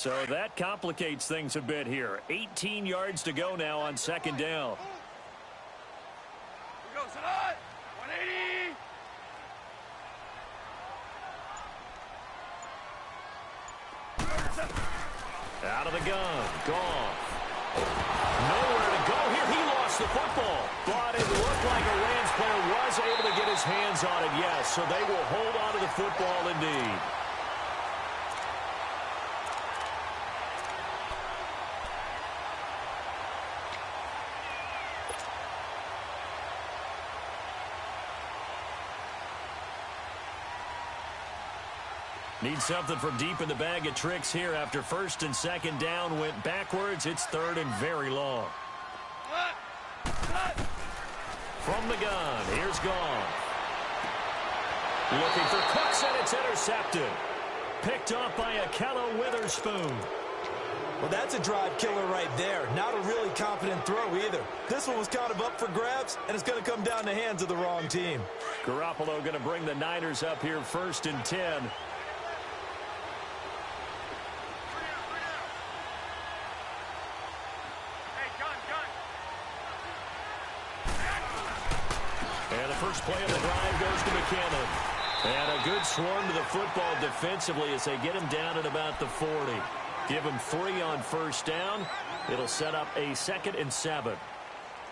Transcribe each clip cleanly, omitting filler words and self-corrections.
So that complicates things a bit here. 18 yards to go now on second down. Here goes 180. Out of the gun. Gone. Nowhere to go here. He lost the football. But it looked like a Rams player was able to get his hands on it, yes. So they will hold on to the football indeed. Need something from deep in the bag of tricks here after first and second down went backwards. It's third and very long. From the gun, here's Goff. Looking for Cooks, and it's intercepted. Picked off by Ahkello Witherspoon. Well, that's a drive killer right there. Not a really confident throw either. This one was kind of up for grabs, and it's going to come down in the hands of the wrong team. Garoppolo going to bring the Niners up here first and 10. And the first play of the drive goes to McKinnon. And a good swarm to the football defensively as they get him down at about the 40. Give him 3 on first down. It'll set up a 2nd and 7.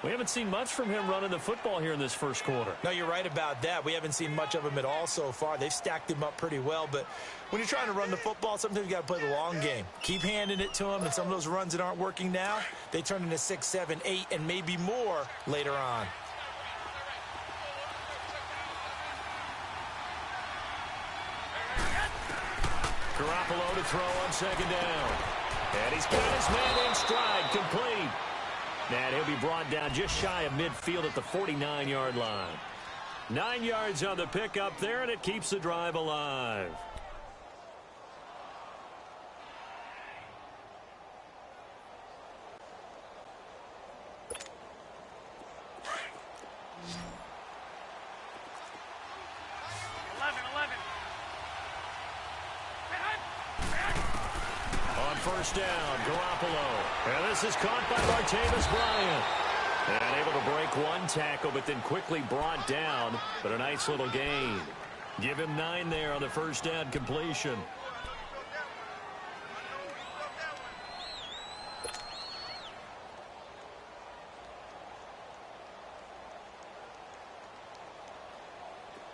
We haven't seen much from him running the football here in this first quarter. No, you're right about that. We haven't seen much of him at all so far. They've stacked him up pretty well. But when you're trying to run the football, sometimes you got to play the long game. Keep handing it to him, and some of those runs that aren't working now, they turn into 6, 7, 8, and maybe more later on. Garoppolo to throw on second down. And he's got his man in stride, complete. And he'll be brought down just shy of midfield at the 49-yard line. 9 yards on the pickup there, and it keeps the drive alive. First down, Garoppolo. And this is caught by Martavis Bryant. And able to break one tackle, but then quickly brought down. But a nice little gain. Give him 9 there on the first down completion.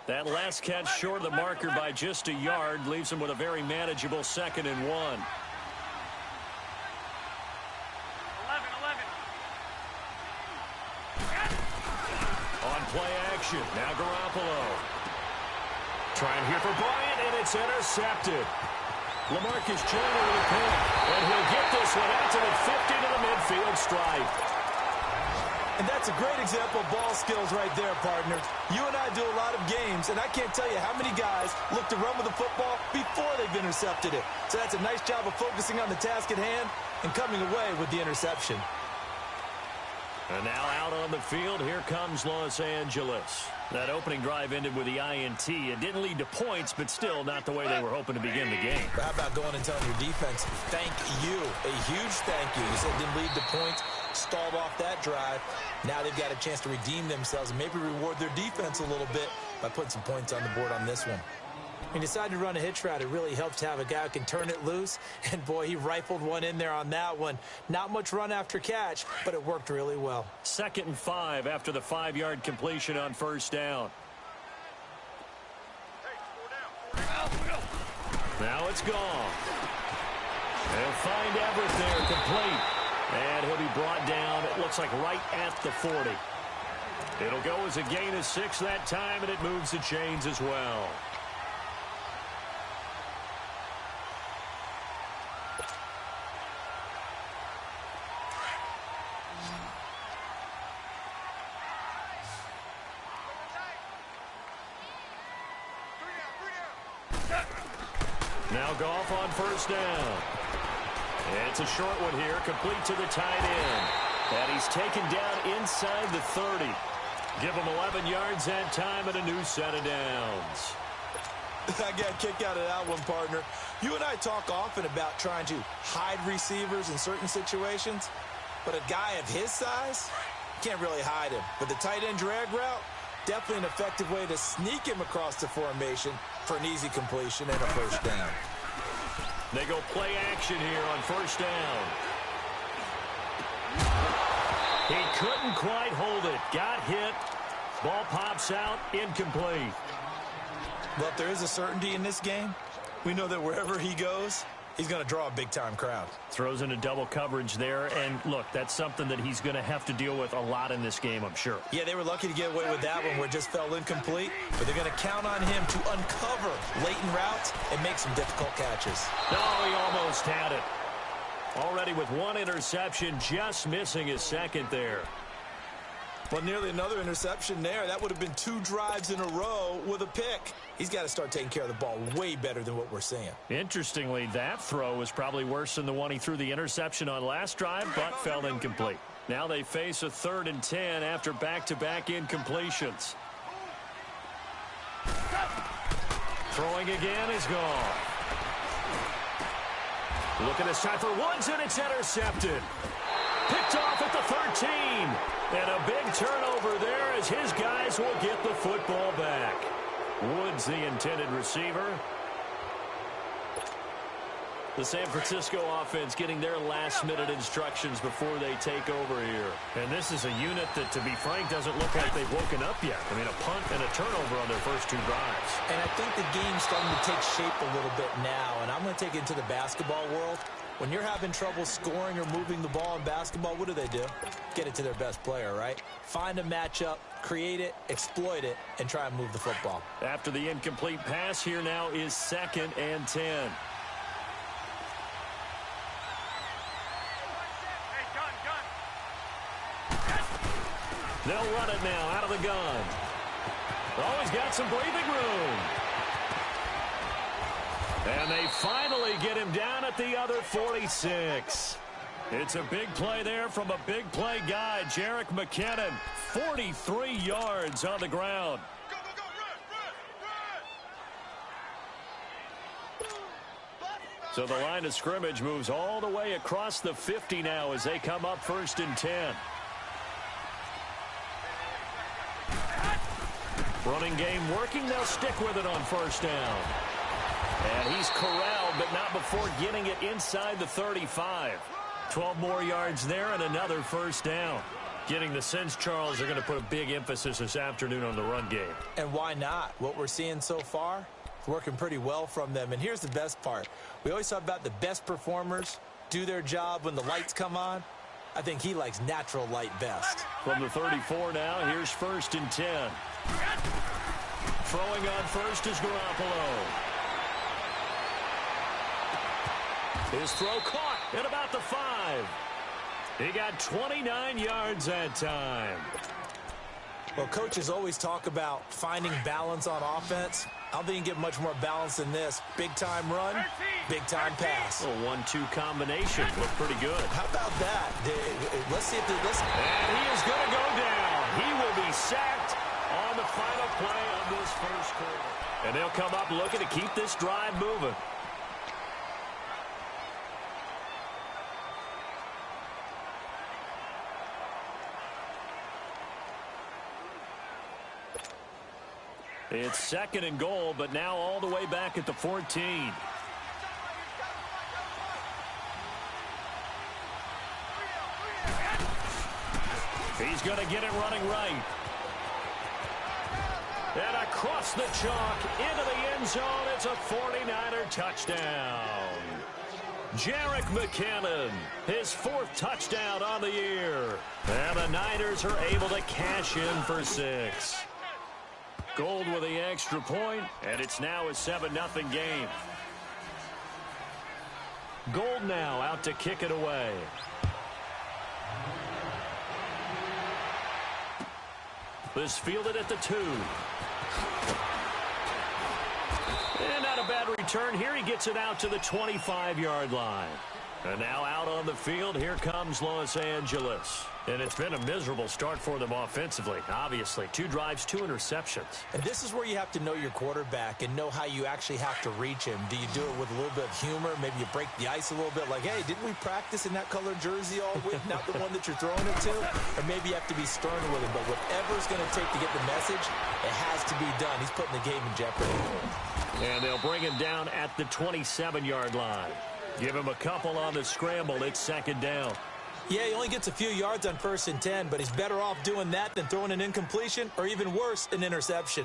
That last catch short of the marker by just a yard leaves him with a very manageable 2nd and 1. Play action. Now Garoppolo. Trying here for Bryant, and it's intercepted. LaMarcus Joyner with a pick. And he'll get this one out to the 50 to the midfield stripe. And that's a great example of ball skills right there, partner. You and I do a lot of games, and I can't tell you how many guys look to run with the football before they've intercepted it. So that's a nice job of focusing on the task at hand and coming away with the interception. And now out on the field, here comes Los Angeles. That opening drive ended with the INT. It didn't lead to points, but still not the way they were hoping to begin the game. How about going and telling your defense, thank you, a huge thank you. You said it didn't lead to points, stalled off that drive. Now they've got a chance to redeem themselves and maybe reward their defense a little bit by putting some points on the board on this one. He decided to run a hitch route. It really helps to have a guy who can turn it loose. And, boy, he rifled one in there on that one. Not much run after catch, but it worked really well. 2nd and 5 after the 5-yard completion on first down. Now it's gone. They'll find Everett there, complete. And he'll be brought down, it looks like right at the 40. It'll go as a gain of 6 that time, and it moves the chains as well. Now Goff on first down. It's a short one here, complete to the tight end. And he's taken down inside the 30. Give him 11 yards that time and a new set of downs. I got a kick out of that one, partner. You and I talk often about trying to hide receivers in certain situations, but a guy of his size, can't really hide him. But the tight end drag route, definitely an effective way to sneak him across the formation for an easy completion and a first down. They go play action here on first down. He couldn't quite hold it. Got hit. Ball pops out. Incomplete. Well, if there is a certainty in this game, we know that wherever he goes, he's going to draw a big-time crowd. Throws into double coverage there. And, look, that's something that he's going to have to deal with a lot in this game, I'm sure. Yeah, they were lucky to get away with that one where it just fell incomplete. But they're going to count on him to uncover latent routes and make some difficult catches. Oh, he almost had it. Already with one interception, just missing his second there. Well, nearly another interception there. That would have been 2 drives in a row with a pick. He's got to start taking care of the ball way better than what we're seeing. Interestingly, that throw was probably worse than the one he threw the interception on last drive, but fell incomplete. Now they face a 3rd and 10 after back-to-back incompletions. Throwing again is gone. Look at this time for Woods, and it's intercepted. Picked off at the 13. And a big turnover there as his guys will get the football back. Woods, the intended receiver. The San Francisco offense getting their last-minute instructions before they take over here. And this is a unit that, to be frank, doesn't look like they've woken up yet. I mean, a punt and a turnover on their first 2 drives. And I think the game's starting to take shape a little bit now. And I'm going to take it into the basketball world. When you're having trouble scoring or moving the ball in basketball, what do? Get it to their best player, right? Find a matchup, create it, exploit it, and try and move the football. After the incomplete pass, here now is 2nd and 10. They'll run it now out of the gun. Oh, he's got some breathing room. And they finally get him down at the other 46. It's a big play there from a big play guy, Jerick McKinnon. 43 yards on the ground. Go, go, go, run. So the line of scrimmage moves all the way across the 50 now as they come up 1st and 10. Running game working. They'll stick with it on first down. And he's corralled, but not before getting it inside the 35. 12 more yards there and another first down. Getting the sense, Charles, are going to put a big emphasis this afternoon on the run game. And why not? What we're seeing so far, it's working pretty well from them. And here's the best part. We always talk about the best performers do their job when the lights come on. I think he likes natural light best. From the 34 now, here's 1st and 10. Throwing on first is Garoppolo. His throw caught at about the 5. He got 29 yards that time. Well, coaches always talk about finding balance on offense. I don't think you can get much more balance than this. Big-time run, big-time pass. A 1-2 combination. Looked pretty good. How about that? Let's see if they listen. And he is going to go down. He will be sacked on the final play of this first quarter. And they'll come up looking to keep this drive moving. It's 2nd and goal, but now all the way back at the 14. He's going to get it running right. And across the chalk into the end zone. It's a 49er touchdown. Jerick McKinnon, his 4th touchdown on the year. And the Niners are able to cash in for 6. Gold with the extra point, and it's now a 7-0 game. Gold now out to kick it away. This fielded at the 2. And not a bad return here. He gets it out to the 25-yard line. And now out on the field, here comes Los Angeles. And it's been a miserable start for them offensively, obviously. 2 drives, 2 interceptions. And this is where you have to know your quarterback and know how you actually have to reach him. Do you do it with a little bit of humor? Maybe you break the ice a little bit like, hey, didn't we practice in that colored jersey all week, not the one that you're throwing it to? Or maybe you have to be stern with him. But whatever it's going to take to get the message, it has to be done. He's putting the game in jeopardy. And they'll bring him down at the 27-yard line. Give him a couple on the scramble. It's 2nd down. Yeah, he only gets a few yards on 1st and 10, but he's better off doing that than throwing an incompletion or even worse, an interception.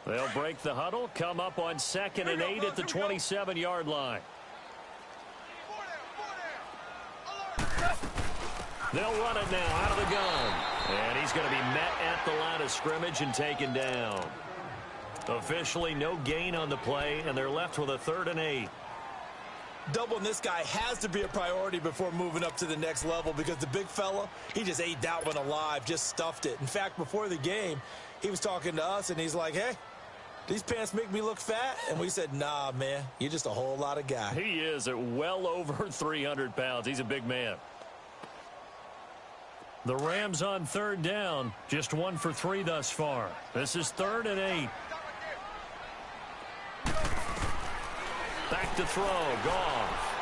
They'll break the huddle, come up on 2nd and 8 at the 27-yard line. They'll run it now out of the gun. And he's going to be met at the line of scrimmage and taken down. Officially no gain on the play, and they're left with a 3rd and 8. Doubling this guy has to be a priority before moving up to the next level because the big fella, he just ate that one alive, just stuffed it. In fact, before the game, he was talking to us, and he's like, hey, these pants make me look fat? And we said, nah, man, you're just a whole lot of guy. He is at well over 300 pounds. He's a big man. The Rams on 3rd down, just 1 for 3 thus far. This is 3rd and 8. Back to throw, Goff.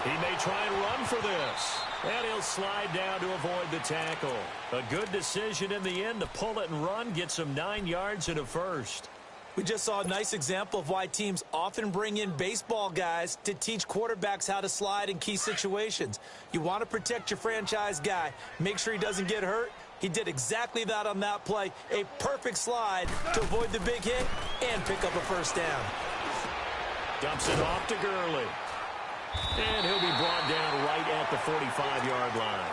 He may try and run for this. And he'll slide down to avoid the tackle. A good decision in the end to pull it and run, get some 9 yards and a first. We just saw a nice example of why teams often bring in baseball guys to teach quarterbacks how to slide in key situations. You want to protect your franchise guy. Make sure he doesn't get hurt. He did exactly that on that play. A perfect slide to avoid the big hit and pick up a 1st down. Dumps it off to Gurley. And he'll be brought down right at the 45-yard line.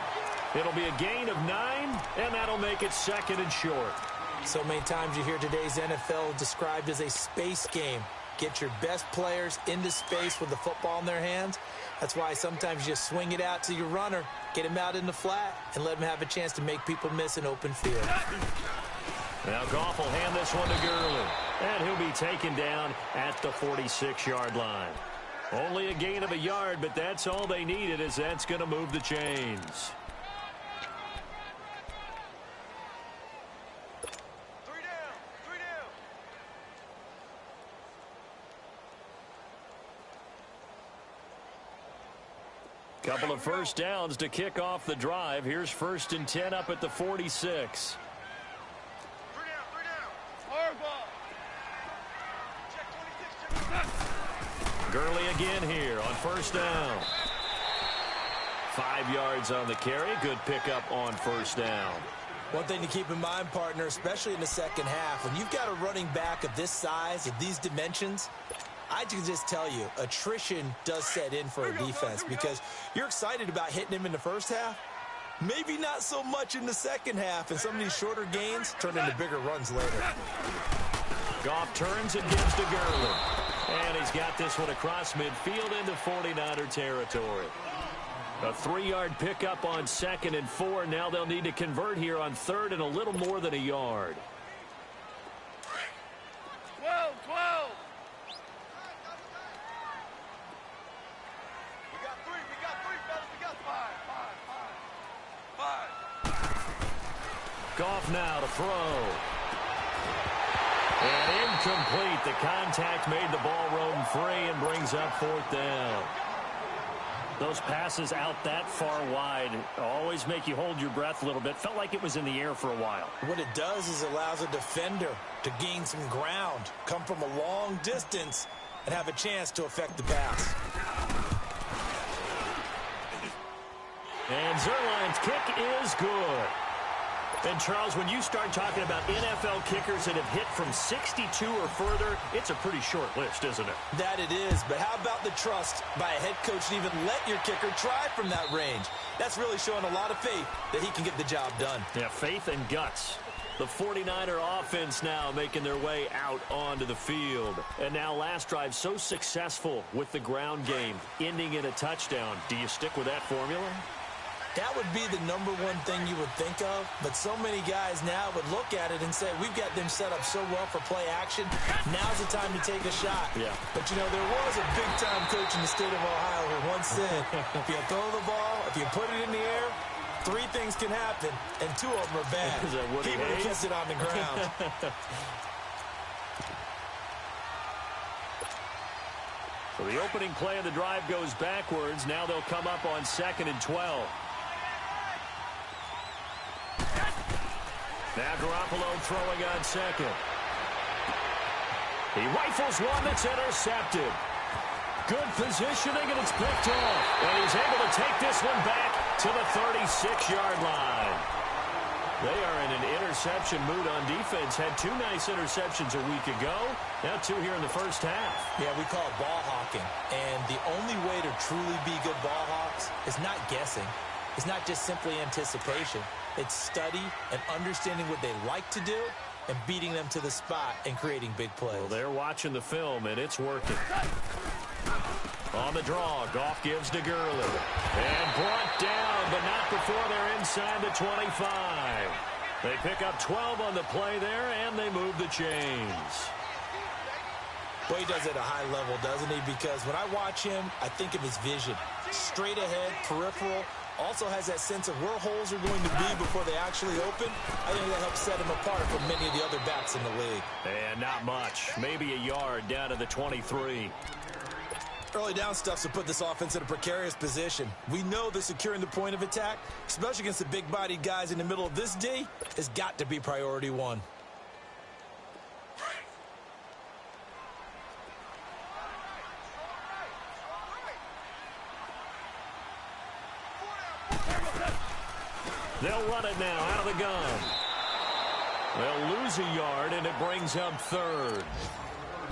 It'll be a gain of 9, and that'll make it 2nd and short. So many times you hear today's NFL described as a space game. Get your best players into space with the football in their hands. That's why sometimes you just swing it out to your runner, get him out in the flat, and let him have a chance to make people miss an open field. Now Goff will hand this one to Gurley. And he'll be taken down at the 46-yard line. Only a gain of a yard, but that's all they needed, as that's going to move the chains. Couple of 1st downs to kick off the drive. Here's 1st and 10 up at the 46. 3 down. Hard ball. Check 26. Gurley again here on 1st down. 5 yards on the carry. Good pickup on 1st down. One thing to keep in mind, partner, especially in the second half, when you've got a running back of this size, of these dimensions, I can just tell you, attrition does set in for a defense because you're excited about hitting him in the first half. Maybe not so much in the second half, and some of these shorter gains turn into bigger runs later. Goff turns and gives to Gurley. And he's got this one across midfield into 49er territory. A 3-yard pickup on 2nd and 4. Now they'll need to convert here on 3rd and a little more than a yard. 12. We got 3, fellas. We got 5. Goff now to throw. And incomplete. The contact made the ball roam free and brings up 4th down. Those passes out that far wide always make you hold your breath a little bit. Felt like it was in the air for a while. What it does is it allows a defender to gain some ground, come from a long distance, and have a chance to affect the pass. And Zuerlein's kick is good. And, Charles, when you start talking about NFL kickers that have hit from 62 or further, it's a pretty short list, isn't it? That it is, but how about the trust by a head coach to even let your kicker try from that range? That's really showing a lot of faith that he can get the job done. Yeah, faith and guts. The 49er offense now making their way out onto the field. And now last drive so successful with the ground game, ending in a touchdown. Do you stick with that formula? That would be the number one thing you would think of, but so many guys now would look at it and say, we've got them set up so well for play action, now's the time to take a shot. Yeah. But, you know, there was a big-time coach in the state of Ohio who once said, if you throw the ball, if you put it in the air, 3 things can happen, and 2 of them are bad. He would have kept it on the ground. So the opening play of the drive goes backwards. Now they'll come up on 2nd and 12. Now Garoppolo throwing on 2nd. He rifles one that's intercepted. Good positioning, and it's picked off. And he's able to take this one back to the 36-yard line. They are in an interception mood on defense. Had 2 nice interceptions a week ago. Now 2 here in the first half. Yeah, we call it ball hawking. And the only way to truly be good ball hawks is not guessing. It's not just simply anticipation. It's study and understanding what they like to do and beating them to the spot and creating big plays. Well, they're watching the film, and it's working. On the draw, Goff gives to Gurley. And brought down, but not before they're inside the 25. They pick up 12 on the play there, and they move the chains. Well, he does it at a high level, doesn't he? Because when I watch him, I think of his vision. Straight ahead, peripheral. Also has that sense of where holes are going to be before they actually open. I think that helps set him apart from many of the other backs in the league. And not much. Maybe a yard down to the 23. Early down stuff to put this offense in a precarious position. We know that securing the point of attack, especially against the big-bodied guys in the middle of this D, has got to be priority 1. They'll run it now out of the gun. They'll lose a yard, and it brings up 3rd.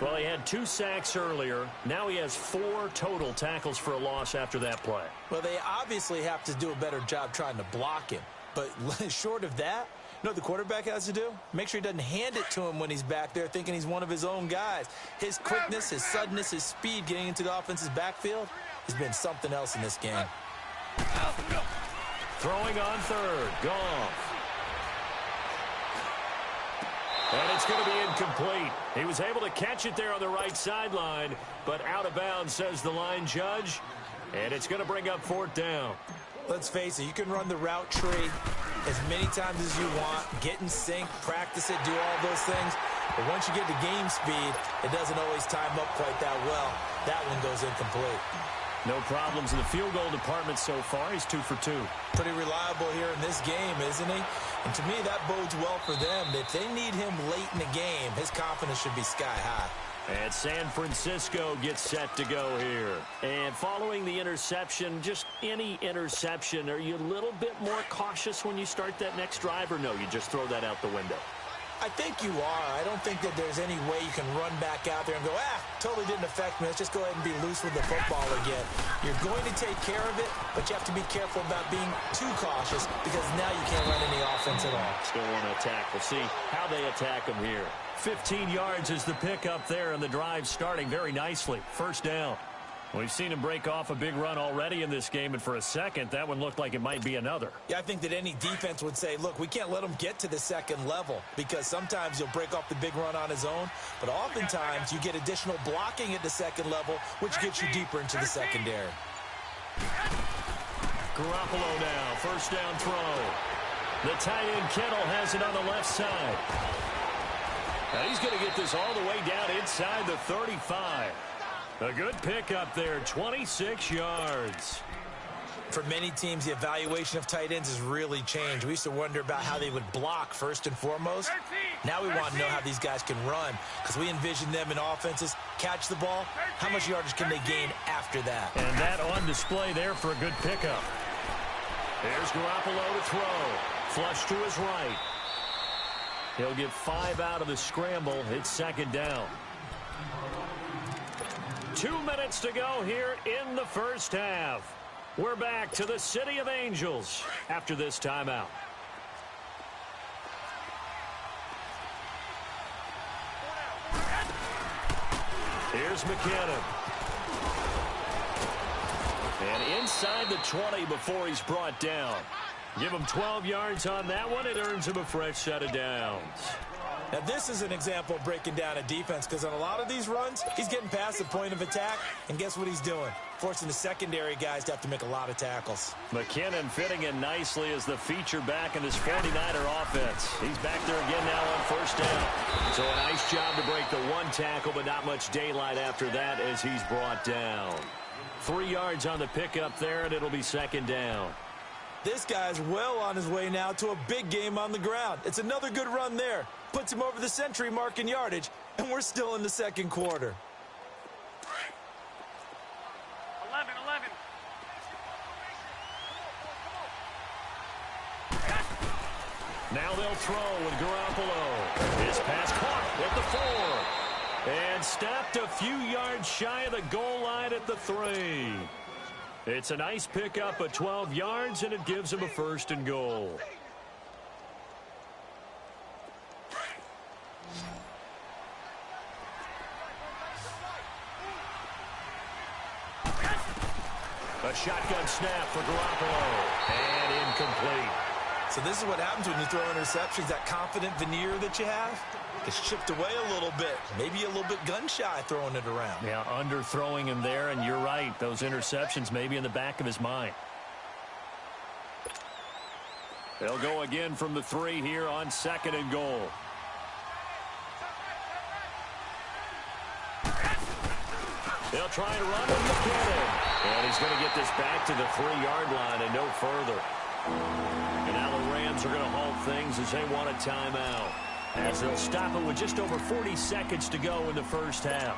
Well, he had 2 sacks earlier. Now he has 4 total tackles for a loss after that play. Well, they obviously have to do a better job trying to block him. But short of that, you know what the quarterback has to do? Make sure he doesn't hand it to him when he's back there thinking he's one of his own guys. His quickness, his suddenness, his speed getting into the offense's backfield has been something else in this game. Throwing on 3rd. Goff. And it's going to be incomplete. He was able to catch it there on the right sideline, but out of bounds, says the line judge. And it's going to bring up 4th down. Let's face it, you can run the route tree as many times as you want, get in sync, practice it, do all those things. But once you get to game speed, it doesn't always time up quite that well. That one goes incomplete. No problems in the field goal department so far. He's 2 for 2. Pretty reliable here in this game, isn't he? And to me, that bodes well for them. If they need him late in the game, his confidence should be sky high. And San Francisco gets set to go here. And following the interception, just any interception, are you a little bit more cautious when you start that next drive, or no, you just throw that out the window? I think you are. I don't think that there's any way you can run back out there and go, totally didn't affect me. Let's just go ahead and be loose with the football again. You're going to take care of it, but you have to be careful about being too cautious because now you can't run any offense at all. Still want to attack. We'll see how they attack them here. 15 yards is the pickup there, and the drive starting very nicely. 1st down. We've seen him break off a big run already in this game, and for a second, that one looked like it might be another. Yeah, I think that any defense would say, look, we can't let him get to the 2nd level because sometimes he'll break off the big run on his own, but oftentimes you get additional blocking at the 2nd level, which gets you deeper into the secondary. Garoppolo now, 1st down throw. The tight end Kittle has it on the left side. Now he's going to get this all the way down inside the 35. A good pickup there, 26 yards. For many teams, the evaluation of tight ends has really changed. We used to wonder about how they would block first and foremost. Now we want to know how these guys can run because we envision them in offenses, catch the ball, how much yardage can they gain after that? And that on display there for a good pickup. There's Garoppolo to throw. Flush to his right. He'll get 5 out of the scramble. It's 2nd down. 2 minutes to go here in the first half. We're back to the City of Angels after this timeout. Here's McKinnon. And inside the 20 before he's brought down. Give him 12 yards on that one. It earns him a fresh set of downs. Now, this is an example of breaking down a defense because on a lot of these runs, he's getting past the point of attack, and guess what he's doing? Forcing the secondary guys to have to make a lot of tackles. McKinnon fitting in nicely as the feature back in his 49er offense. He's back there again now on first down. So a nice job to break the one tackle, but not much daylight after that as he's brought down. 3 yards on the pickup there, and it'll be second down. This guy's well on his way now to a big game on the ground. It's another good run there. Puts him over the century mark in yardage, and we're still in the second quarter. 11. Now they'll throw with Garoppolo. His pass caught at the 4. And stopped a few yards shy of the goal line at the 3. It's a nice pickup of 12 yards, and it gives him a first and goal. A shotgun snap for Garoppolo. And incomplete. So this is what happens when you throw interceptions. That confident veneer that you have gets chipped away a little bit. Maybe a little bit gun-shy throwing it around. Yeah, underthrowing him there, and you're right. Those interceptions may be in the back of his mind. They'll go again from the 3 here on second and goal. They'll try and run with McKinnon. And he's going to get this back to the 3-yard line and no further. And now the Rams are going to halt things as they want a timeout, as they'll stop it with just over 40 seconds to go in the first half.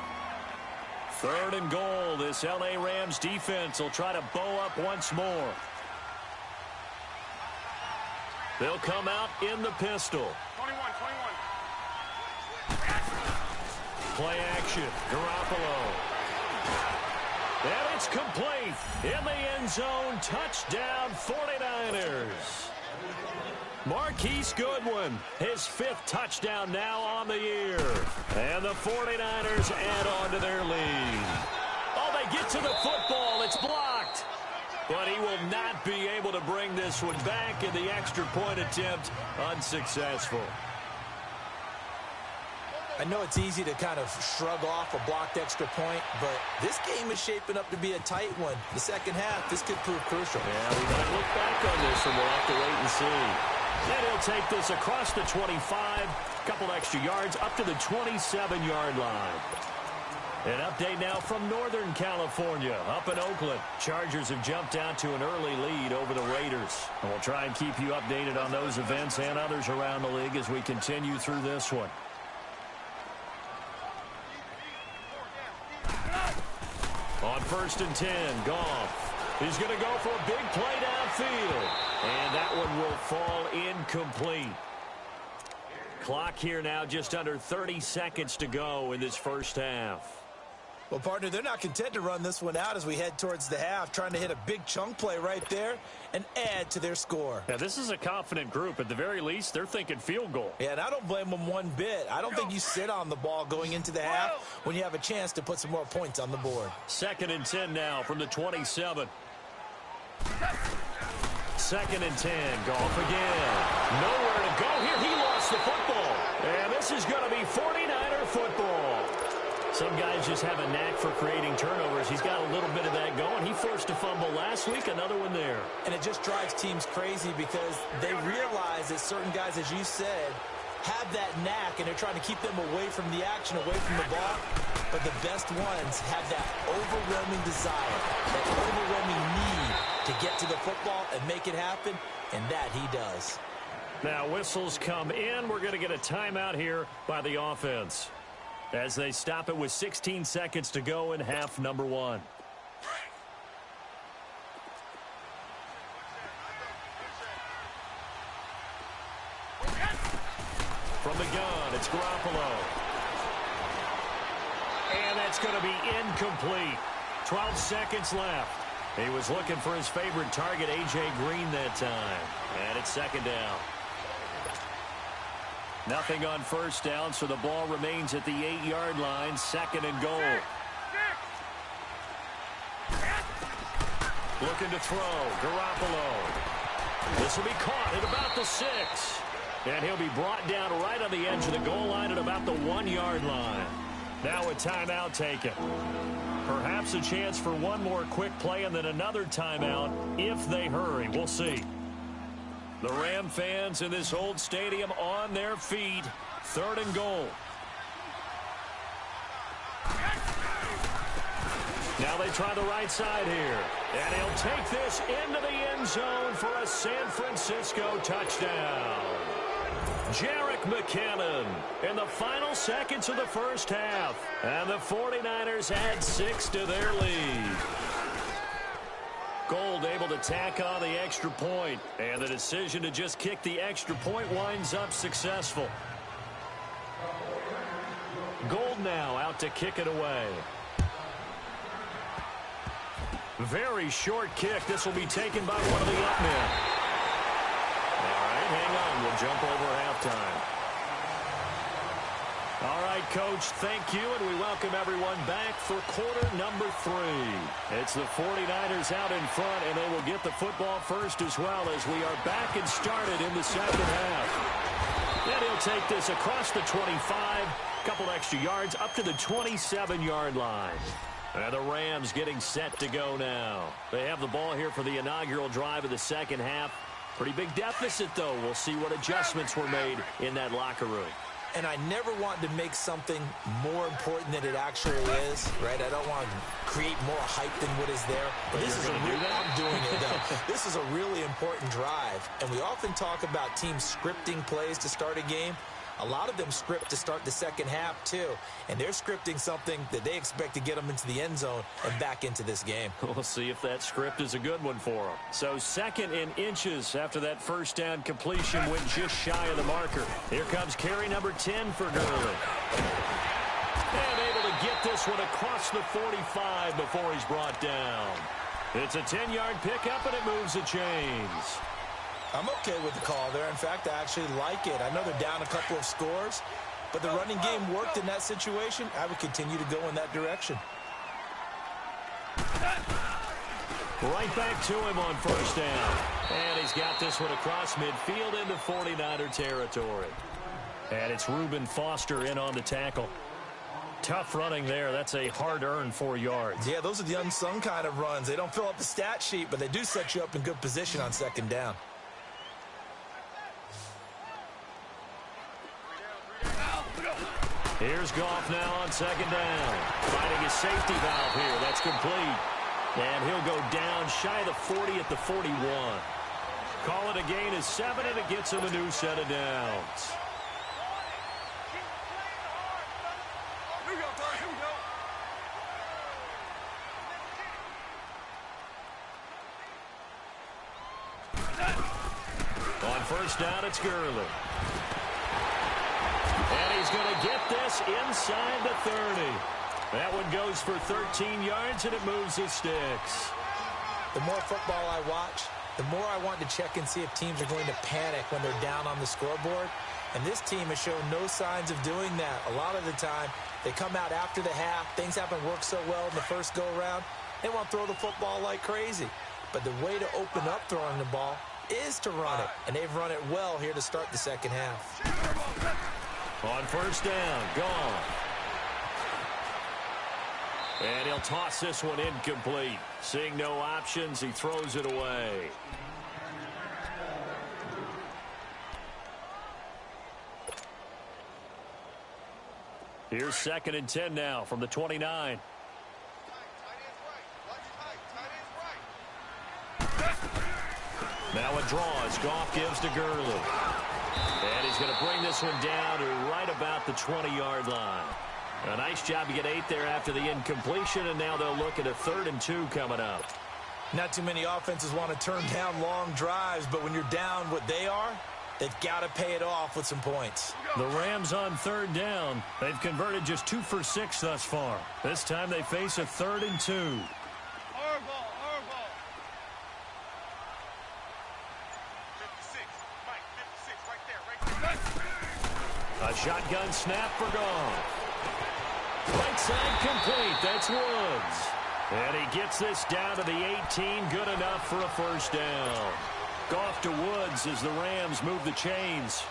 Third and goal. This L.A. Rams defense will try to bow up once more. They'll come out in the pistol. 21. Play action. Garoppolo. And it's complete. In the end zone. Touchdown 49ers. Marquise Goodwin, his 5th touchdown now on the year. And the 49ers add on to their lead. Oh, they get to the football. It's blocked. But he will not be able to bring this one back, in the extra point attempt unsuccessful. I know it's easy to kind of shrug off a blocked extra point, but this game is shaping up to be a tight one. The second half, this could prove crucial. Yeah, we might look back on this, and we'll have to wait and see. And he'll take this across the 25, a couple extra yards, up to the 27-yard line. An update now from Northern California, up in Oakland. Chargers have jumped out to an early lead over the Raiders. And we'll try and keep you updated on those events and others around the league as we continue through this one. On first and 10, Goff. He's going to go for a big play downfield. And that one will fall incomplete. Clock here now, just under 30 seconds to go in this first half. Well, partner, they're not content to run this one out as we head towards the half, trying to hit a big chunk play right there and add to their score. Now, this is a confident group. At the very least, they're thinking field goal. Yeah, and I don't blame them one bit. I don't think you sit on the ball going into the half when you have a chance to put some more points on the board. Second and 10 now from the 27. Second and 10, Goff again. Nowhere to go here. He lost the football. And this is going to be 49er football. Some guys just have a knack for creating turnovers. He's got a little bit of that going. He forced a fumble last week, another one there. And it just drives teams crazy because they realize that certain guys, as you said, have that knack, and they're trying to keep them away from the action, away from the ball. But the best ones have that overwhelming desire, that overwhelming need to get to the football and make it happen, and that he does. Now whistles come in. We're going to get a timeout here by the offense, as they stop it with 16 seconds to go in half number 1. From the gun, it's Garoppolo. And that's going to be incomplete. 12 seconds left. He was looking for his favorite target, A.J. Green, that time. And it's second down. Nothing on first down, so the ball remains at the 8-yard line. Second and goal. Looking to throw. Garoppolo. This will be caught at about the 6. And he'll be brought down right on the edge of the goal line at about the 1-yard line. Now a timeout taken. Perhaps a chance for one more quick play and then another timeout if they hurry. We'll see. The Ram fans in this old stadium on their feet. 3rd and goal. Now they try the right side here. And he'll take this into the end zone for a San Francisco touchdown. Jerick McKinnon in the final seconds of the first half. And the 49ers add 6 to their lead. Gold able to tack on the extra point. And the decision to just kick the extra point winds up successful. Gold now out to kick it away. Very short kick. This will be taken by one of the up men. All right, hang on. We'll jump over halftime. All right, Coach, thank you, and we welcome everyone back for quarter number 3. It's the 49ers out in front, and they will get the football first as well as we are back and started in the second half. And he'll take this across the 25, a couple extra yards, up to the 27-yard line. And the Rams getting set to go now. They have the ball here for the inaugural drive of the second half. Pretty big deficit, though. We'll see what adjustments were made in that locker room. And I never want to make something more important than it actually is, right? I don't want to create more hype than what is there. But this is a real, I'm doing it, though. This is a really important drive. And we often talk about teams scripting plays to start a game. A lot of them script to start the second half, too. And they're scripting something that they expect to get them into the end zone and back into this game. We'll see if that script is a good one for them. So 2nd and inches after that first down completion went just shy of the marker. Here comes carry number 10 for Gurley. And able to get this one across the 45 before he's brought down. It's a 10-yard pickup, and it moves the chains. I'm okay with the call there. In fact, I actually like it. I know they're down a couple of scores, but the running game worked in that situation. I would continue to go in that direction. Right back to him on first down. And he's got this one across midfield into 49er territory. And it's Reuben Foster in on the tackle. Tough running there. That's a hard-earned 4 yards. Yeah, those are the unsung kind of runs. They don't fill up the stat sheet, but they do set you up in good position on second down. Here's Goff now on second down. Finding his safety valve here. That's complete. And he'll go down shy of the 40 at the 41. Call it a gain of 7, and it gets him a new set of downs. Here we go, Bird. Here we go. On first down, it's Gurley. And he's going to get this inside the 30. That one goes for 13 yards, and it moves the sticks. The more football I watch, the more I want to check and see if teams are going to panic when they're down on the scoreboard. And this team has shown no signs of doing that. A lot of the time, they come out after the half. Things haven't worked so well in the first go-around. They want to throw the football like crazy. But the way to open up throwing the ball is to run it. And they've run it well here to start the second half. On first down, gone. And he'll toss this one incomplete. Seeing no options, he throws it away. Here's 2nd and 10 now from the 29. Now a draw as Goff gives to Gurley. And he's going to bring this one down to right about the 20-yard line. A nice job to get 8 there after the incompletion, and now they'll look at a 3rd and 2 coming up. Not too many offenses want to turn down long drives, but when you're down what they are, they've got to pay it off with some points. The Rams on 3rd down. They've converted just 2 for 6 thus far. This time they face a 3rd and 2. Our ball, our ball. 56, Mike, 56, right there. A shotgun snap for Goff. Right side complete. That's Woods. And he gets this down to the 18, good enough for a first down. Goff to Woods as the Rams move the chains.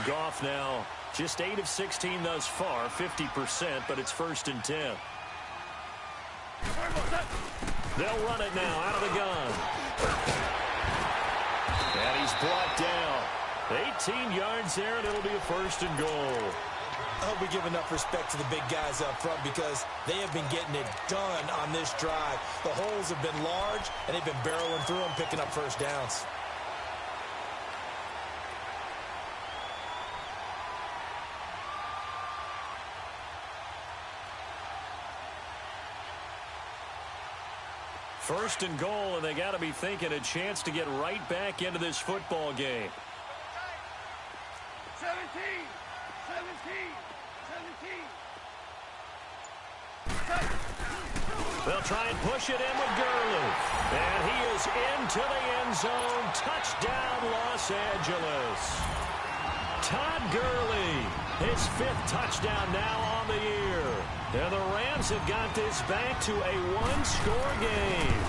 Goff now just 8 of 16 thus far, 50%, but it's 1st and 10. They'll run it now out of the gun. And he's brought down. 18 yards there, and it'll be a 1st and goal. I hope we give enough respect to the big guys up front because they have been getting it done on this drive. The holes have been large, and they've been barreling through them, picking up first downs. First and goal, and they got to be thinking a chance to get right back into this football game. 17. They'll try and push it in with Gurley. And he is into the end zone. Touchdown, Los Angeles. Todd Gurley, his 5th touchdown now on the year. And the Rams have got this back to a 1-score game.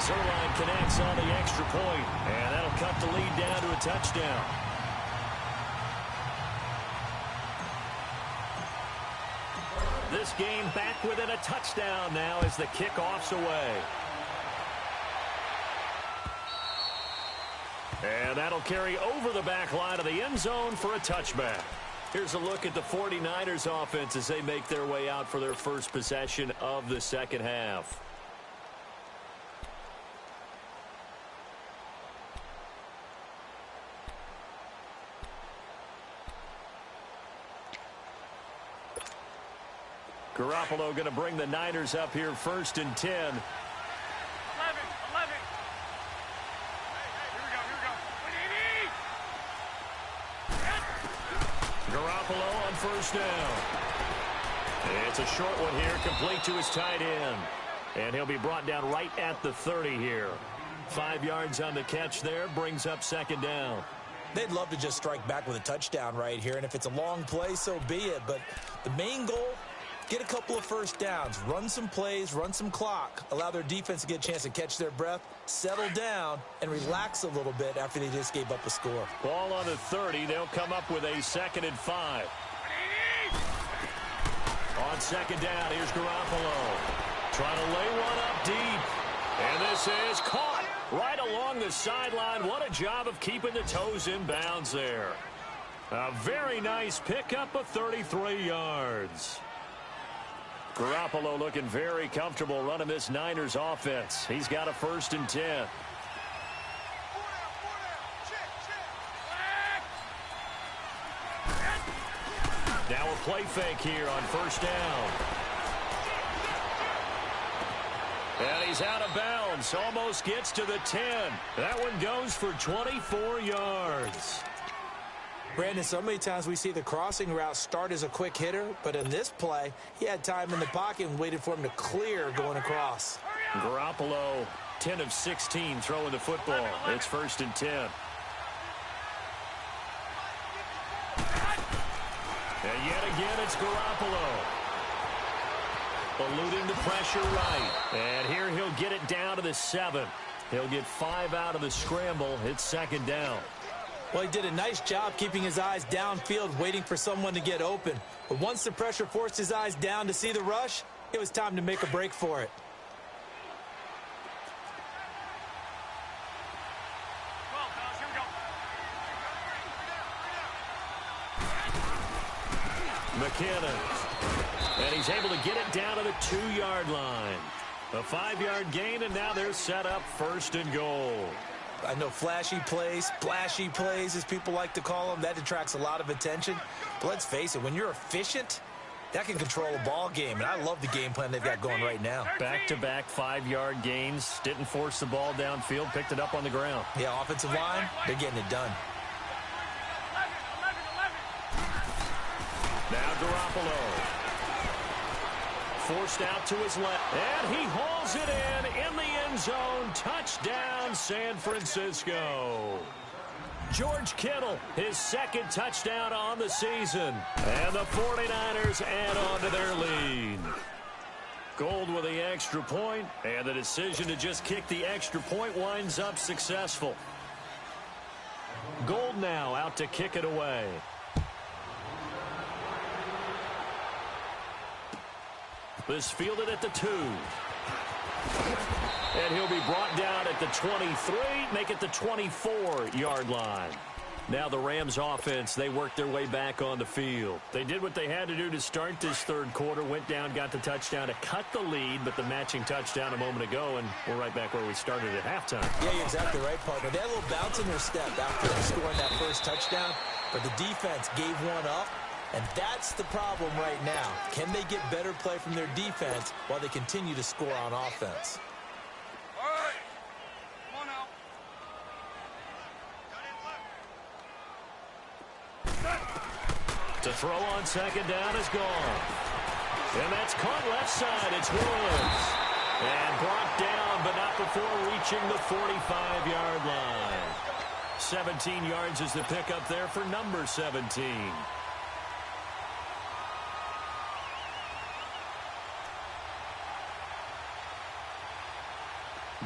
Zuerlein connects on the extra point, and that'll cut the lead down to a touchdown. This game back within a touchdown now as the kickoff's away. And that'll carry over the back line of the end zone for a touchback. Here's a look at the 49ers offense as they make their way out for their first possession of the second half. Garoppolo going to bring the Niners up here 1st and 10. 11. Garoppolo on first down. It's a short one here, complete to his tight end. And he'll be brought down right at the 30 here. 5 yards on the catch there, brings up 2nd down. They'd love to just strike back with a touchdown right here, and if it's a long play, so be it. But the main goal, get a couple of first downs, run some plays, run some clock, allow their defense to get a chance to catch their breath, settle down, and relax a little bit after they just gave up a score. Ball on the 30. They'll come up with a 2nd and 5. On 2nd down, here's Garoppolo. Trying to lay one up deep. And this is caught right along the sideline. What a job of keeping the toes in bounds there. A very nice pickup of 33 yards. Garoppolo looking very comfortable running this Niners offense. He's got a 1st and 10. Now a play fake here on 1st down. And he's out of bounds. Almost gets to the 10. That one goes for 24 yards. Brandon, so many times we see the crossing route start as a quick hitter, but in this play, he had time in the pocket and waited for him to clear going across. Garoppolo, 10 of 16 throwing the football. It's 1st and 10. And yet again, it's Garoppolo. Eluding the pressure right. And here he'll get it down to the 7. He'll get 5 out of the scramble. It's 2nd down. Well, he did a nice job keeping his eyes downfield, waiting for someone to get open. But once the pressure forced his eyes down to see the rush, it was time to make a break for it. McKinnon. And he's able to get it down to the 2-yard line. A 5-yard gain, and now they're set up 1st and goal. I know flashy plays, splashy plays, as people like to call them, that attracts a lot of attention. But let's face it, when you're efficient, that can control a ball game. And I love the game plan they've got going right now. Back-to-back 5-yard gains. Didn't force the ball downfield. Picked it up on the ground. Yeah, offensive line, they're getting it done. Now Garoppolo. Forced out to his left. And he hauls it in the end zone. Touchdown, San Francisco. George Kittle, his second touchdown on the season. And the 49ers add on to their lead. Gold with the extra point, and the decision to just kick the extra point winds up successful. Gold now out to kick it away. This fielded at the 2. And he'll be brought down at the 23, make it the 24-yard line. Now the Rams offense, they worked their way back on the field. They did what they had to do to start this third quarter, went down, got the touchdown to cut the lead, but the matching touchdown a moment ago, and we're right back where we started at halftime. Yeah, you're exactly right, partner. They had a little bounce in their step after scoring that first touchdown, but the defense gave one up, and that's the problem right now. Can they get better play from their defense while they continue to score on offense? All right. Come on now. To throw on second down is gone. And that's caught left side. It's Woods. And brought down, but not before reaching the 45-yard line. 17 yards is the pickup there for number 17.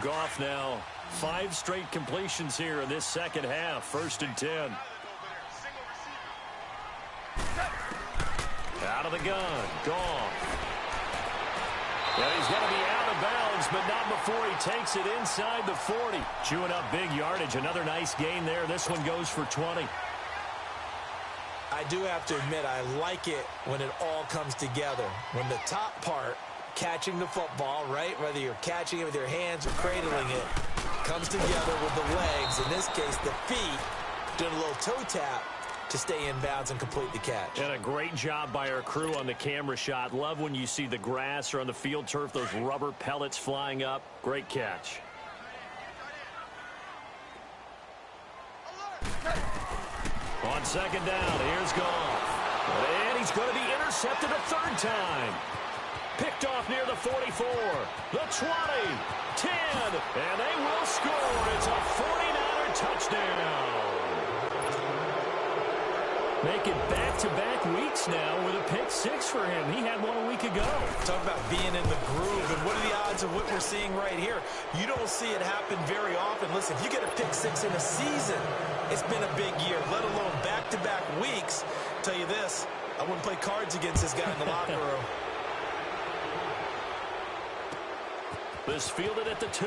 Goff now 5 straight completions here in this second half. 1st and 10. Out of the gun. Goff. And he's going to be out of bounds, but not before he takes it inside the 40. Chewing up big yardage. Another nice gain there. This one goes for 20. I do have to admit, I like it when it all comes together. When the top part, catching the football, right, whether you're catching it with your hands or cradling it, comes together with the legs, in this case the feet, doing a little toe tap to stay in bounds and complete the catch. And a great job by our crew on the camera shot. Love when you see the grass or on the field turf, those rubber pellets flying up. Great catch. On second down, here's Goff. And he's going to be intercepted a third time. Picked off near the 44, the 20, 10, and they will score. It's a 49er touchdown. Make it back-to-back weeks now with a pick 6 for him. He had one a week ago. Talk about being in the groove, and what are the odds of what we're seeing right here? You don't see it happen very often. Listen, if you get a pick 6 in a season, it's been a big year, let alone back-to-back weeks. Tell you this, I wouldn't play cards against this guy in the locker room. This fielded at the 2.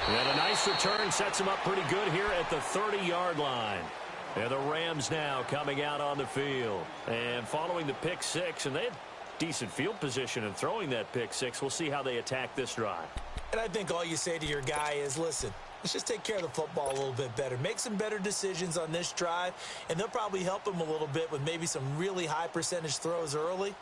And a nice return sets him up pretty good here at the 30-yard line. And the Rams now coming out on the field. And following the pick 6, and they had decent field position in throwing that pick 6. We'll see how they attack this drive. And I think all you say to your guy is, listen, let's just take care of the football a little bit better. Make some better decisions on this drive, and they'll probably help him a little bit with maybe some really high percentage throws early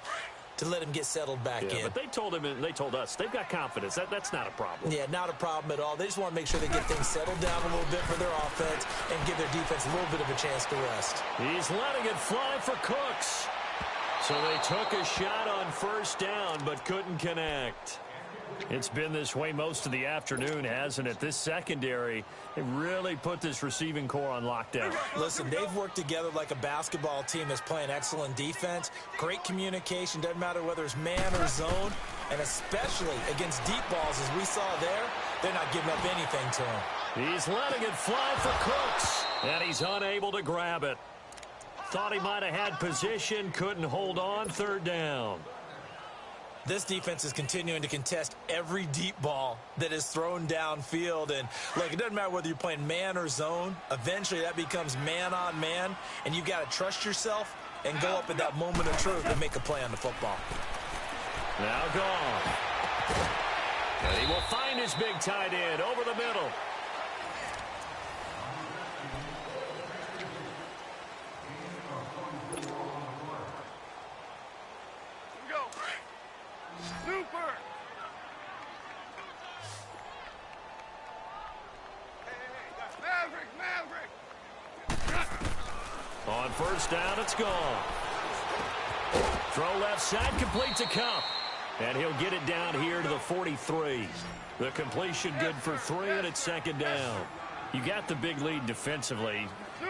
to let him get settled back in. But they told him, and they told us, they've got confidence. That's not a problem. Yeah, not a problem at all. They just want to make sure they get things settled down a little bit for their offense and give their defense a little bit of a chance to rest. He's letting it fly for Cooks. So they took a shot on first down, but couldn't connect. It's been this way most of the afternoon, hasn't it? This secondary, they really put this receiving core on lockdown. Listen, they've worked together like a basketball team that's playing excellent defense. Great communication, doesn't matter whether it's man or zone. And especially against deep balls, as we saw there, they're not giving up anything to him. He's letting it fly for Cooks, and he's unable to grab it. Thought he might have had position, couldn't hold on, third down. This defense is continuing to contest every deep ball that is thrown downfield. And, look, it doesn't matter whether you're playing man or zone. Eventually, that becomes man-on-man, and you've got to trust yourself and go up at that moment of truth and make a play on the football. Now gone. And he will find his big tight end over the middle. Super! Hey, Maverick! On first down, it's gone. Throw left side, complete to Kupp. And he'll get it down here to the 43. The completion good for 3, and it's second down. You got the big lead defensively,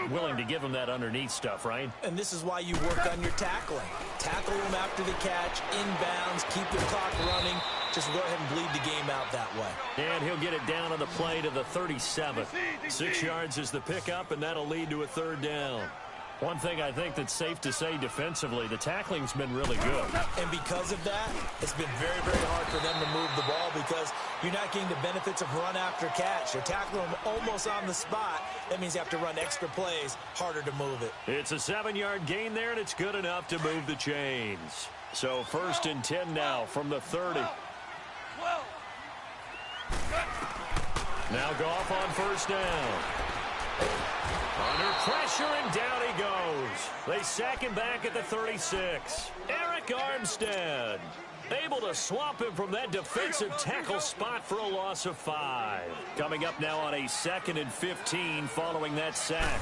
willing to give them that underneath stuff, right? And this is why you work on your tackling. Tackle them after the catch, inbounds, keep the clock running. Just go ahead and bleed the game out that way. And he'll get it down on the play to the 37. 6 yards is the pickup, and that'll lead to a third down. One thing I think that's safe to say defensively, the tackling's been really good. And because of that, it's been very, very hard for them to move the ball because you're not getting the benefits of run after catch. You're tackling them almost on the spot. That means you have to run extra plays, harder to move it. It's a 7-yard gain there, and it's good enough to move the chains. So 1st and 10 now from the 30. Now Goff on 1st down. Under pressure, and down he goes. They sack him back at the 36. Eric Armstead able to swamp him from that defensive tackle spot for a loss of 5. Coming up now on a 2nd and 15 following that sack.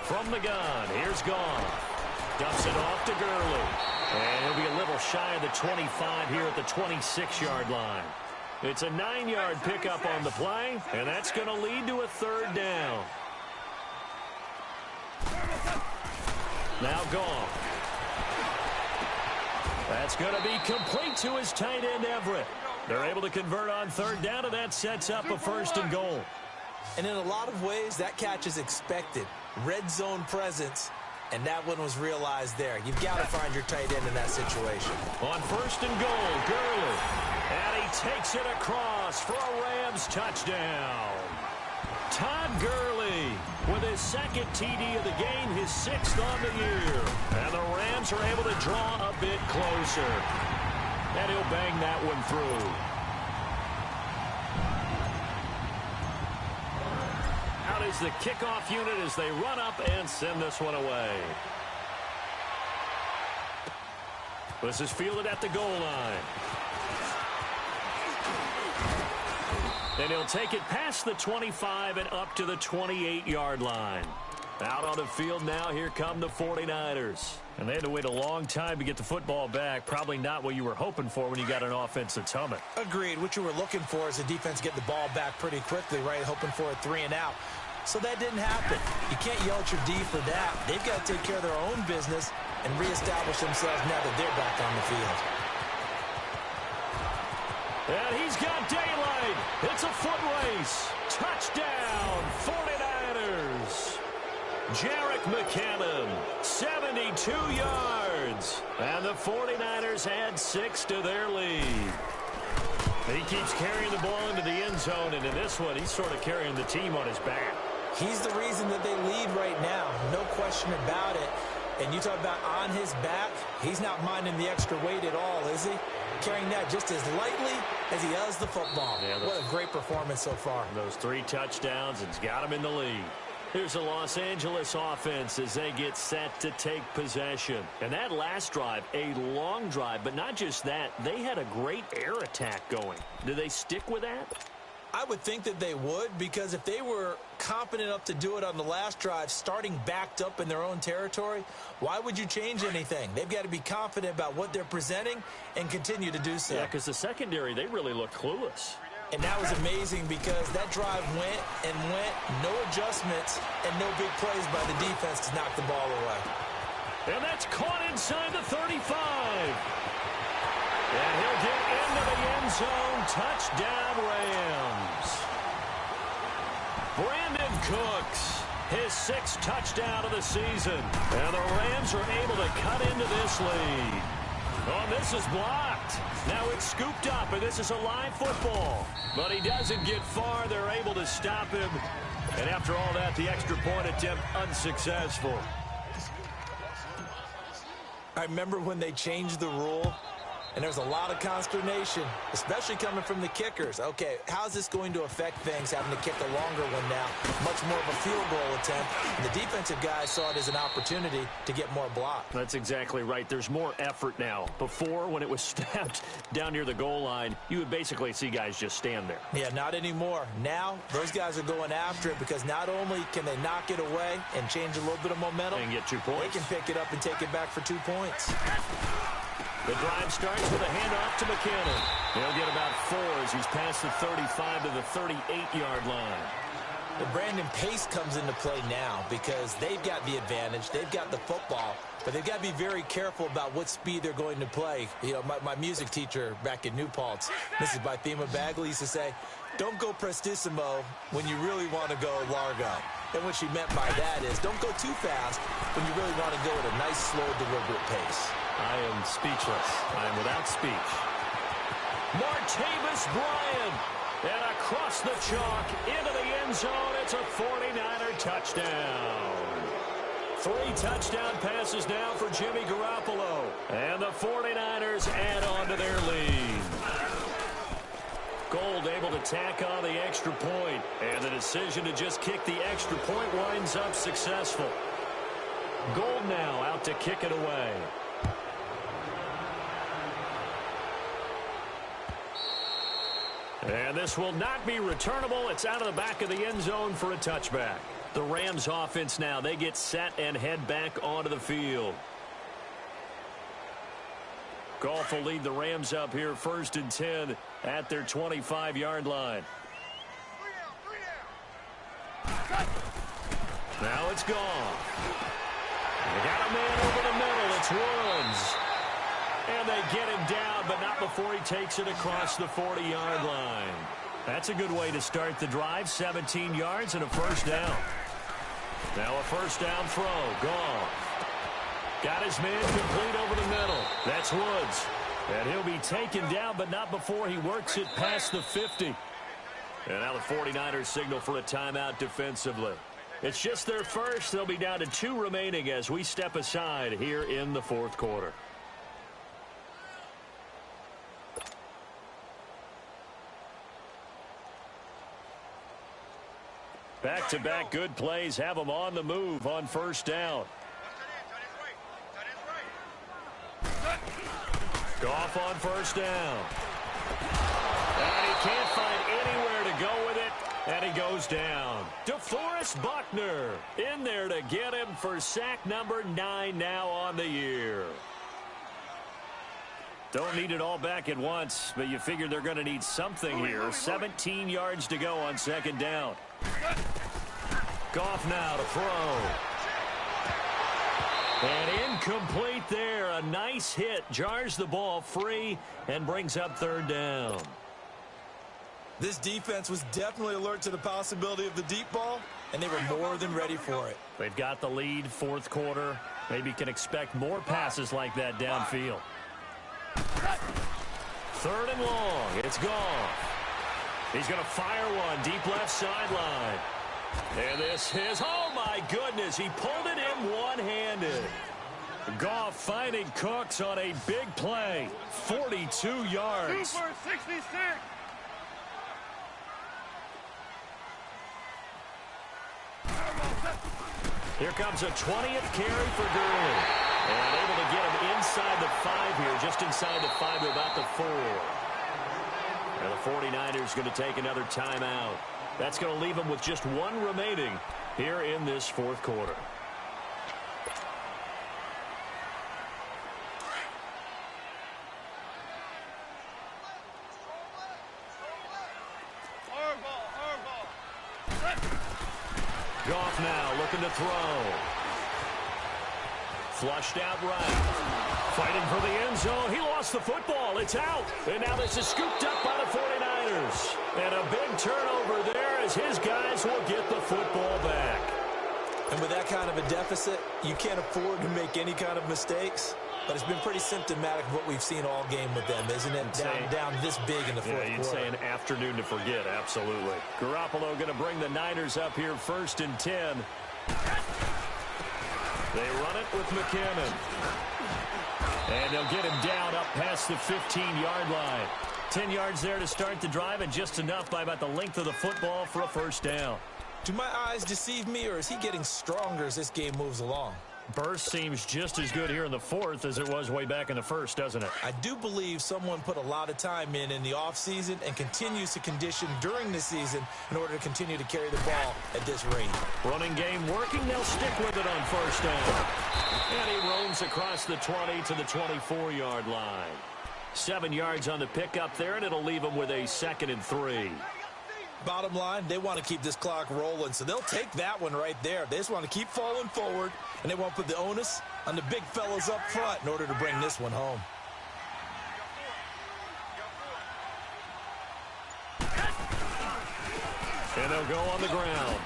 From the gun, here's Goff. Dumps it off to Gurley. And he'll be a little shy of the 25 here at the 26-yard line. It's a 9-yard pickup on the play, and that's going to lead to a third down. Now Goff. That's going to be complete to his tight end, Everett. They're able to convert on third down, and that sets up a 1st and goal. And in a lot of ways, that catch is expected. Red zone presence, and that one was realized there. You've got to find your tight end in that situation. On 1st and goal, Gurley. And he takes it across for a Rams touchdown. Todd Gurley with his 2nd TD of the game, his 6th on the year. And the Rams are able to draw a bit closer. And he'll bang that one through. Out is the kickoff unit as they run up and send this one away. This is fielded at the goal line. And he'll take it past the 25 and up to the 28-yard line. Out on the field now, here come the 49ers. And they had to wait a long time to get the football back. Probably not what you were hoping for when you got an offense that's humming. Agreed. What you were looking for is the defense get the ball back pretty quickly, right? Hoping for a 3 and out. So that didn't happen. You can't yell at your D for that. They've got to take care of their own business and reestablish themselves now that they're back on the field. And he's got daylight. It's a foot race. Touchdown, 49ers. Jerick McKinnon, 72 yards. And the 49ers add 6 to their lead. He keeps carrying the ball into the end zone, and in this one, he's sort of carrying the team on his back. He's the reason that they lead right now. No question about it. And you talk about on his back, he's not minding the extra weight at all, is he? Carrying that just as lightly as he does the football. Yeah, what a great performance so far. Those 3 touchdowns, and he's got him in the lead. Here's the Los Angeles offense as they get set to take possession. And that last drive, a long drive, but not just that. They had a great air attack going. Do they stick with that? I would think that they would, because if they were confident enough to do it on the last drive, starting backed up in their own territory, why would you change anything? They've got to be confident about what they're presenting and continue to do so. Yeah, because the secondary, they really looked clueless. And that was amazing because that drive went and went, no adjustments, and no big plays by the defense to knock the ball away. And that's caught inside the 35. And he'll get into the end zone. Touchdown, Rams. Brandon Cooks, his 6th touchdown of the season. And the Rams are able to cut into this lead. Oh, this is blocked. Now it's scooped up, and this is a live football. But he doesn't get far. They're able to stop him. And after all that, the extra point attempt unsuccessful. I remember when they changed the rule, and there's a lot of consternation, especially coming from the kickers. Okay, how's this going to affect things, having to kick a longer one now? Much more of a field goal attempt. And the defensive guys saw it as an opportunity to get more block. That's exactly right. There's more effort now. Before, when it was snapped down near the goal line, you would basically see guys just stand there. Yeah, not anymore. Now, those guys are going after it because not only can they knock it away and change a little bit of momentum, and get 2 points. They can pick it up and take it back for 2 points. The drive starts with a handoff to McKinnon. He'll get about 4 as he's past the 35 to the 38-yard line. But Brandon, pace comes into play now because they've got the advantage. They've got the football, but they've got to be very careful about what speed they're going to play. You know, my music teacher back in New Paltz, Mrs. Bythema Bagley, used to say, don't go prestissimo when you really want to go largo. And what she meant by that is don't go too fast when you really want to go at a nice, slow, deliberate pace. I am speechless. I am without speech. Martavis Bryant. And across the chalk into the end zone. It's a 49er touchdown. 3 touchdown passes now for Jimmy Garoppolo. And the 49ers add on to their lead. Gold able to tack on the extra point. And the decision to just kick the extra point winds up successful. Gold now out to kick it away. And this will not be returnable. It's out of the back of the end zone for a touchback. The Rams offense now, they get set and head back onto the field. Goff will lead the Rams up here 1st and 10 at their 25-yard line. Now it's gone. They got a man over the middle. It's Woods. And they get him down, but not before he takes it across the 40-yard line. That's a good way to start the drive. 17 yards and a first down. Now a first down throw. Goff. Got his man complete over the middle. That's Woods. And he'll be taken down, but not before he works it past the 50. And now the 49ers signal for a timeout defensively. It's just their first. They'll be down to 2 remaining as we step aside here in the 4th quarter. Back-to-back good plays have them on the move on first down. Goff on first down. And he can't find anywhere to go with it, and he goes down. DeForest Buckner in there to get him for sack number 9 now on the year. Don't need it all back at once, but you figure they're going to need something here. 17 yards to go on second down. Goff now to throw. And incomplete there. A nice hit. Jars the ball free and brings up 3rd down. This defense was definitely alert to the possibility of the deep ball, and they were more than ready for it. They've got the lead, 4th quarter. Maybe can expect more passes like that downfield. 3rd and long. It's Goff. He's going to fire one deep left sideline. And this is, oh my goodness, he pulled it in one-handed. Goff finding Cooks on a big play. 42 yards. Super 66. Here comes a 20th carry for Gurley. And able to get him inside the 5 here, just inside the 5 to about the 4. And the 49ers going to take another timeout. That's going to leave them with just 1 remaining here in this 4th quarter. Goff now looking to throw. Flushed out right. Fighting for the end zone. He lost the football. It's out. And now this is scooped up by the 49ers. And a big turnover there as his guys will get the football back. And with that kind of a deficit, you can't afford to make any kind of mistakes. But it's been pretty symptomatic of what we've seen all game with them, isn't it? Down this big in the 4th quarter. Yeah, you'd say an afternoon to forget, absolutely. Garoppolo going to bring the Niners up here 1st and 10. They run it with McKinnon. And they'll get him down up past the 15-yard line. 10 yards there to start the drive, and just enough by about the length of the football for a first down. Do my eyes deceive me, or is he getting stronger as this game moves along? Burst seems just as good here in the 4th as it was way back in the 1st, doesn't it? I do believe someone put a lot of time in the offseason and continues to condition during the season in order to continue to carry the ball at this rate. Running game working. They'll stick with it on first down. And he roams across the 20 to the 24-yard line. 7 yards on the pickup there, and it'll leave him with a 2nd and 3. Bottom line, they want to keep this clock rolling, so they'll take that one right there. They just want to keep falling forward, and they won't put the onus on the big fellas up front in order to bring this one home. And they'll go on the ground.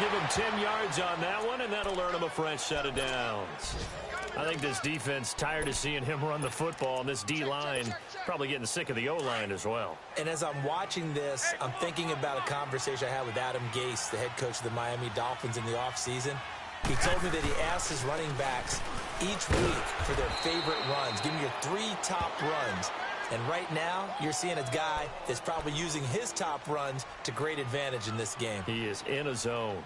Give him 10 yards on that one, and that'll earn him a fresh set of downs. I think this defense tired of seeing him run the football, and this D-line probably getting sick of the O-line as well. And as I'm watching this, I'm thinking about a conversation I had with Adam Gase, the head coach of the Miami Dolphins in the offseason. He told me that he asked his running backs each week for their favorite runs. Give me your 3 top runs. And right now, you're seeing a guy that's probably using his top runs to great advantage in this game. He is in a zone.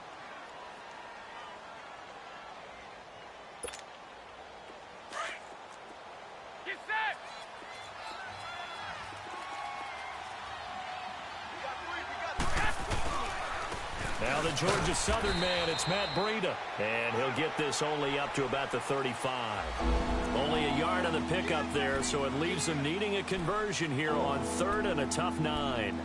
Get set! Now the Georgia Southern man, it's Matt Breida. And he'll get this only up to about the 35. Only a yard on the pickup there, so it leaves them needing a conversion here on 3rd and a tough 9.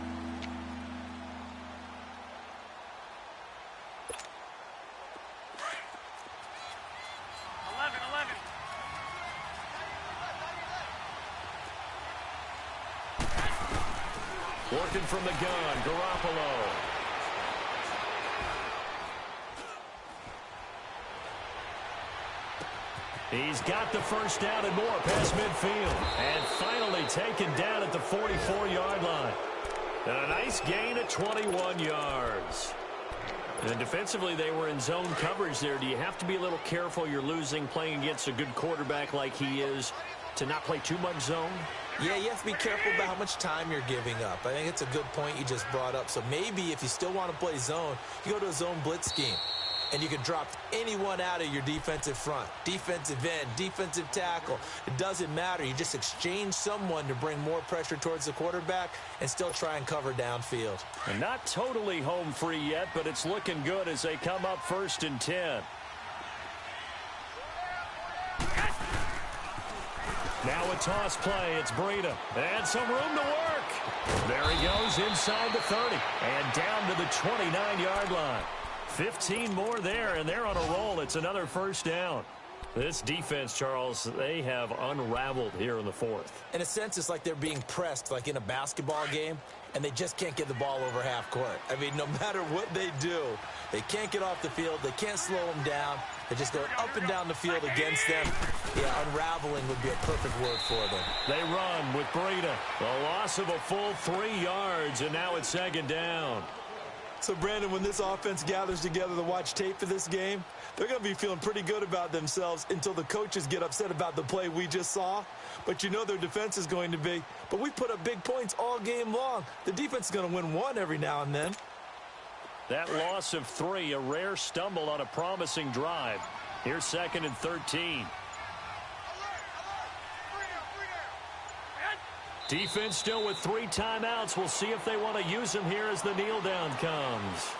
Working from the gun, Garoppolo. He's got the first down and more past midfield. And finally taken down at the 44-yard line. And a nice gain of 21 yards. And defensively, they were in zone coverage there. Do you have to be a little careful? You're losing playing against a good quarterback like he is to not play too much zone? Yeah, you have to be careful about how much time you're giving up. I think it's a good point you just brought up. So maybe if you still want to play zone, you go to a zone blitz scheme. And you can drop anyone out of your defensive front. Defensive end, defensive tackle. It doesn't matter. You just exchange someone to bring more pressure towards the quarterback and still try and cover downfield. And not totally home free yet, but it's looking good as they come up 1st and 10. Now a toss play. It's Breida. And some room to work. There he goes inside the 30 and down to the 29-yard line. 15 more there, and they're on a roll. It's another first down. This defense, Charles, they have unraveled here in the 4th. In a sense, it's like they're being pressed, like in a basketball game, and they just can't get the ball over half court. I mean, no matter what they do, they can't get off the field. They can't slow them down. They're just going up and down the field against them. Yeah, unraveling would be a perfect word for them. They run with Breida. The loss of a full 3 yards, and now it's 2nd down. So, Brandon, when this offense gathers together to watch tape for this game, they're going to be feeling pretty good about themselves until the coaches get upset about the play we just saw. But you know their defense is going to be. But we put up big points all game long. The defense is going to win one every now and then. That loss of 3, a rare stumble on a promising drive. Here's 2nd and 13. Defense still with 3 timeouts. We'll see if they want to use them here as the kneel down comes.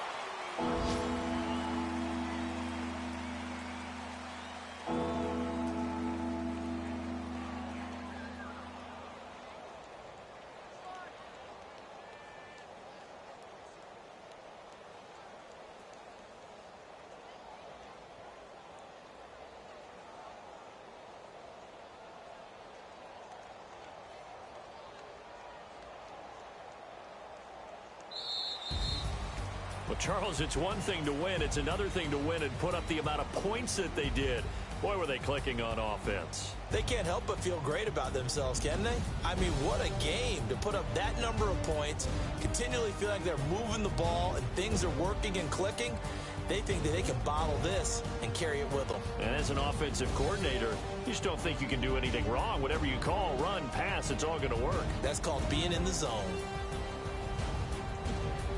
Well, Charles, it's one thing to win. It's another thing to win and put up the amount of points that they did. Boy, were they clicking on offense. They can't help but feel great about themselves, can they? I mean, what a game to put up that number of points, continually feel like they're moving the ball and things are working and clicking. They think that they can bottle this and carry it with them. And as an offensive coordinator, you just don't think you can do anything wrong. Whatever you call, run, pass, it's all going to work. That's called being in the zone.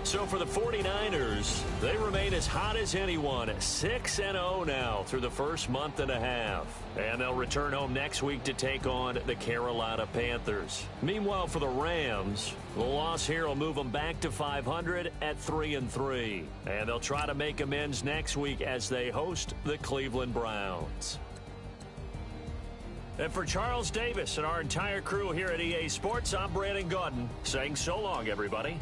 So for the 49ers, they remain as hot as anyone, 6-0 now through the first month and a half. And they'll return home next week to take on the Carolina Panthers. Meanwhile, for the Rams, the loss here will move them back to 500 at 3-3. And they'll try to make amends next week as they host the Cleveland Browns. And for Charles Davis and our entire crew here at EA Sports, I'm Brandon Gaudin saying so long, everybody.